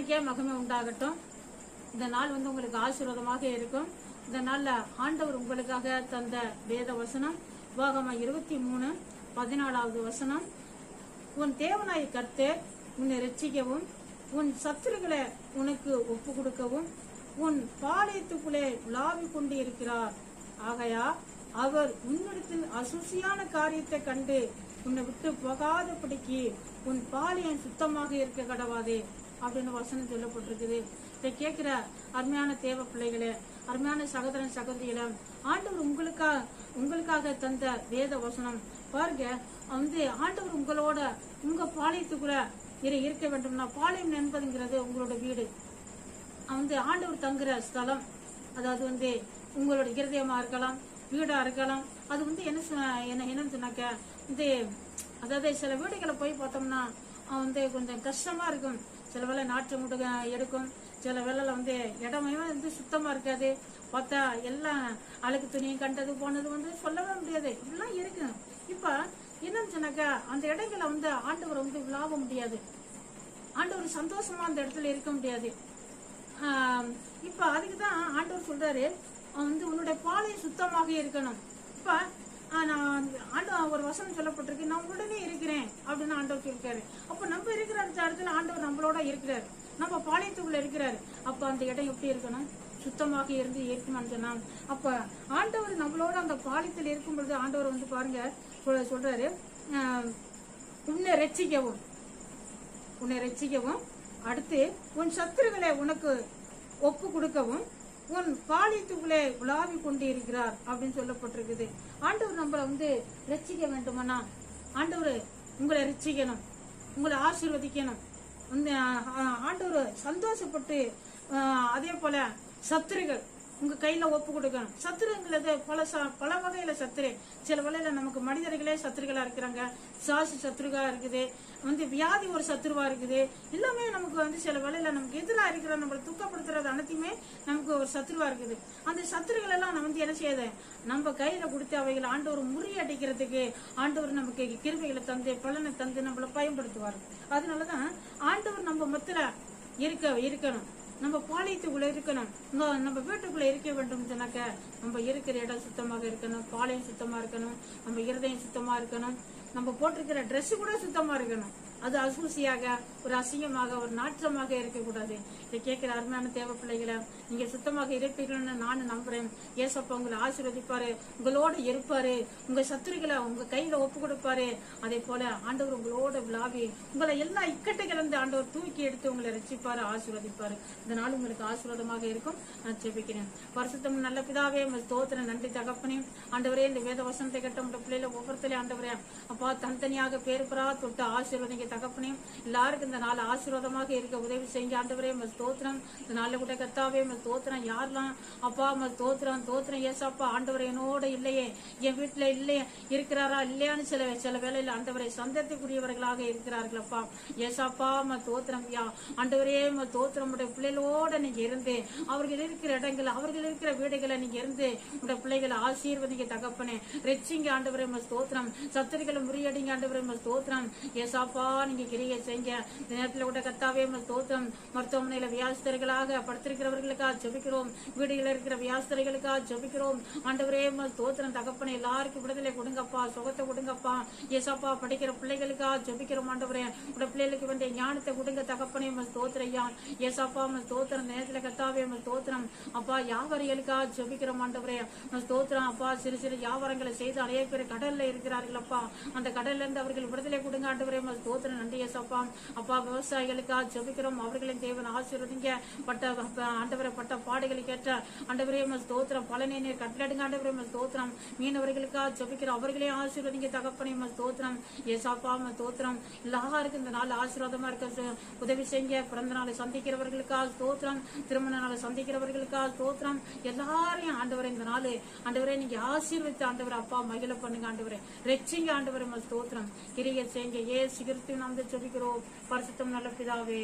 தேவனுக்கே மகிமை உண்டாகட்டும். இந்த நாள் உங்களுக்கு ஆசீர்வாதமாக இருக்கும். இந்த நாள்ல ஆண்டவர் உங்களுக்காக தந்த வேத வசனம் உபாகமம் 23:14 வசனம். உன் தேவனாய் கர்த்தர் உன்னை ரட்சிக்கவும் உன் சத்துருக்களை உனக்கு ஒப்பு கொடுக்கவும் உன் பாளையத்துக்குள்ளே உலாவிக் கொண்டு இருக்கிறார். ஆகையா அவர் உன்னிடத்தில் அசுசியான காரியத்தை கண்டு உன்னை விட்டு போகாதபடிக்கு உன் பாளையம் சுத்தமாக இருக்க கடவாதே அப்படின்னு வசனம் சொல்லப்பட்டிருக்குது. இதை கேட்கிற அருமையான தேவ பிள்ளைகளே, அருமையான சகோதரன் சகோதரிகளே, ஆண்டவர் உங்களுக்காக தந்த வேத வசனம் பாருங்க. ஆண்டவர் உங்களோட உங்க பாளையத்துக்குள்ள இருக்க வேண்டும்னா, பாளையம் என்பதுங்கிறது உங்களோட வீடு. ஆண்டவர் தங்குற ஸ்தலம். அதாவது உங்களோட இருதயமா இருக்கலாம், வீடா இருக்கலாம். அது என்னன்னு சொன்னாக்க அதாவது சில வீடுகளை போய் பார்த்தோம்னா கொஞ்சம் கஷ்டமா இருக்கும். சில வேலை நாற்று முடுக எடுக்கும். சில வேலையில இடமே சுத்தமா இருக்காது. பார்த்தா எல்லாம் அழுக்கு துணியும் கண்டது போனது சொல்லவே முடியாது. இப்படிலாம் இருக்கு. இப்ப என்னன்னு சொன்னாக்கா அந்த இடங்களை ஆண்டவர் விழாவ முடியாது. ஆண்டவர் சந்தோஷமா அந்த இடத்துல இருக்க முடியாது. இப்ப அதுக்குதான் ஆண்டவர் சொல்றாரு, உன்னுடைய பாளையம் சுத்தமாக இருக்கணும். இப்ப ஆண்டவர் ஒரு வசனம் சொல்லப்பட்டிருக்கு, நான் உடனே இருக்கிறேன் அப்படின்னு ஆண்டவர் சொல்லிருக்காரு. அப்ப நம்ம இருக்கிற இடத்துல ஆண்டவர் நம்மளோட இருக்கிறாரு, நம்ம பாளையத்துக்குள்ள இருக்கிறாரு. அப்ப அந்த இடம் எப்படி இருக்கணும்? சுத்தமாக இருந்து இருக்கணும்னு சொன்னா, அப்ப ஆண்டவர் நம்மளோட அந்த பாளையத்தில் இருக்கும் பொழுது ஆண்டவர் பாருங்க சொல்றாரு, உன்னை ரட்சிக்கவும் அடுத்து உன் சத்துருக்களை உனக்கு ஒப்பு கொடுக்கவும் உன் பாளையத்துக்குள்ளே உலாவி கொண்டு இருக்கிறார் அப்படின்னு சொல்லப்பட்டிருக்குது. ஆண்டவர் நம்மள ரட்சிக்க வேண்டுமானா, ஆண்டவர் உங்களை ரட்சிக்கணும், உங்களை ஆசீர்வதிக்கணும். ஆண்டவர் சந்தோஷப்பட்டு அதே போல சத்துருகள் உங்க கையில ஒப்பு கொடுக்கணும். சத்துருங்கிறது பல வகையில சத்துரு. சில வேளையில நமக்கு மனிதர்களே சத்துருகளா இருக்கிறாங்க, சாசி சத்துருகா இருக்குது, வியாதி ஒரு சத்துருவா இருக்குது. எல்லாமே நமக்கு சில வேளையில நமக்கு எதிராக இருக்கிற நம்மளை துக்கப்படுத்துறது அனைத்தையுமே நமக்கு ஒரு சத்துருவா இருக்குது. அந்த சத்துருகள் எல்லாம் நம்ம என்ன செய்யுது, நம்ம கையில கொடுத்து அவைகளை ஆண்டவர் முறியடிக்கிறதுக்கு ஆண்டவர் நமக்கு கிருபைகளை தந்து பலனை தந்து நம்மளை பயன்படுத்துவார். அதனாலதான் ஆண்டவர் நம்ம மத்தில இருக்கணும், நம்ம பாளையத்துக்குள்ள இருக்கணும், நம்ம வீட்டுக்குள்ள இருக்க வேண்டும் சொன்னாக்க நம்ம இருக்கிற இடம் சுத்தமாக இருக்கணும், பாளையம் சுத்தமா இருக்கணும், நம்ம இருதயம் சுத்தமா இருக்கணும், நம்ம போட்டிருக்கிற ட்ரெஸ் கூட சுத்தமா இருக்கணும். அது அசூசியாக ஒரு அசிங்கமாக ஒரு நாற்றமாக இருக்கக்கூடாது. இதை கேட்கிற அருமையான தேவ பிள்ளைகளை, நீங்க சுத்தமாக இருப்பீர்கள்னு நானும் நம்புறேன். ஏசப்பா உங்களை ஆசீர்வதிப்பாரு, உங்களோட இருப்பாரு, உங்க சத்துருக்களை உங்க கையில ஒப்பு கொடுப்பாரு. அதே போல ஆண்டவர் உங்களோட விழாவி உங்களை எல்லா இக்கட்டுகளிலிருந்து ஆண்டவர் தூக்கி எடுத்து உங்களை ரட்சிப்பாரு, ஆசீர்வதிப்பாரு. இந்த நாள் உங்களுக்கு ஆசீர்வாதமாக இருக்கும். நான் ஜெபிக்கிறேன். பரிசுத்தம் நல்ல பிதாவே, ஸ்தோத்திரம், நன்றி தகப்பனே. ஆண்டவரே, இந்த வேத வசனத்தை கேட்ட உங்க பிள்ளைல ஒவ்வொருத்தரையும் ஆண்டவரே அப்பா தனித்தனியாக பேர் பெறா தொட்டு ஆசீர்வதிங்க தகப்பனே. எல்லாருக்கும் இந்த நாள் ஆசீர்வாதமாக இருக்க உதவி செய்ய ஆண்டவரே. ஸ்தோத்திரம். இந்த நாள்ல கூட கர்த்தாவே ஸ்தோத்திரம். யாரெல்லாம் அப்பா தோத்திரம் ஏசாப்பா ஆண்டவரே என்னோட இல்லையே, என் வீட்டுல இல்லையே இருக்கிறாரா இல்லையான்னு சில வேளையில ஆண்டவரை சந்தேகத்துக்குரியவர்களாக இருக்கிறார்கள். அப்பா ஏசாப்பா தோத்திரம் ஆண்டவரே தோத்திரம். உடைய பிள்ளைகளோட நீங்க இருந்து அவர்கள் இருக்கிற இடங்கள் அவர்கள் இருக்கிற வீடுகளை நீங்க இருந்து உடைய பிள்ளைகளை ஆசீர்வதிங்க தகப்பனே. ரெச்சிங்க ஆண்டவரே ஸ்தோத்திரம். சத்துருக்களை முறியடிங்க ஆண்டவரே ஸ்தோத்திரம். ஏசாப்பா நீங்க கிரியை செய்ய இந்த நேரத்தில் கூட கர்த்தாவே ஸ்தோத்திரம். மருத்துவமனையில வியாஸ்தர்களாக படுத்திருக்கிறவர்களுக்காக ஜெபிக்கிறோம், வீடுகளில் இருக்கிற வியாஸ்தர்களுக்காக ஜெபிக்கிறோம். ஆண்டவரே ஸ்தோத்திரம் தகப்பனே. எல்லாருக்கும் விடுதலை கொடுங்கப்பா, சுகத்தை கொடுங்கப்பா. ஏசாப்பா படிக்கிற பிள்ளைகளுக்காக ஜெபிக்கிறோம் ஆண்டவரே. உடைய பிள்ளைகளுக்கு வேண்டிய ஞானத்தை கொடுங்க தகப்பனே. ஸ்தோத்திரையா ஏசாப்பா ஸ்தோத்திரம். நேரத்தில் கர்த்தாவே ஸ்தோத்திரம். அப்பா வியாபாரிகளுக்காக ஜெபிக்கிறோம் ஆண்டவரே. ஸ்தோத்திரம். அப்பா சிறு சிறு வியாபாரங்களை செய்து நிறைய பேர் கடல்ல இருக்கிறார்கள். அப்பா அந்த கடல்ல இருந்து அவர்கள் விடுதலை கொடுங்க ஆண்டவரே. ஸ்தோத்திரம். நன்றி ஏசப்பா. அப்பா விவசாயிகளுக்காக ஜெபிக்கிறோம், அவர்களின் தேவன் ஆசீர்வதிங்க. ஆண்டவரை பட்ட பாடுகளை கேட்ட ஆண்டவரே ஸ்தோத்திரம். பழனி நீர் கட்டளடுங்க ஆண்டவரே ஸ்தோத்திரம். மீனவர்களுக்காக ஜெபிக்கிறோம், அவர்களே ஆசீர்வதிங்க தகப்பனே ஸ்தோத்திரம். ஏசாப்பா ஸ்தோத்திரம். எல்லாருக்கும் இந்த நாள் ஆசீர்வாதமா இருக்க உதவி செய்ய. பிறந்த நாளை சந்திக்கிறவர்களுக்காக ஸ்தோத்திரம், திருமண நாளை சந்திக்கிறவர்களுக்காக ஸ்தோத்திரம். எல்லாரையும் ஆண்டவரை இந்த நாள் ஆண்டவரே நீங்க ஆசீர்வதித்து ஆண்டவரை அப்பா மகிழ பண்ணுங்க ஆண்டவரே. ரெச்சிங்க ஆண்டவரை ஸ்தோத்திரம். கிரியை செய்ய. ஏசு கிறிஸ்துவின் நாமத்தில் ஜெபிக்கிறோம் பரிசுத்தம் நல்ல பிதாவே.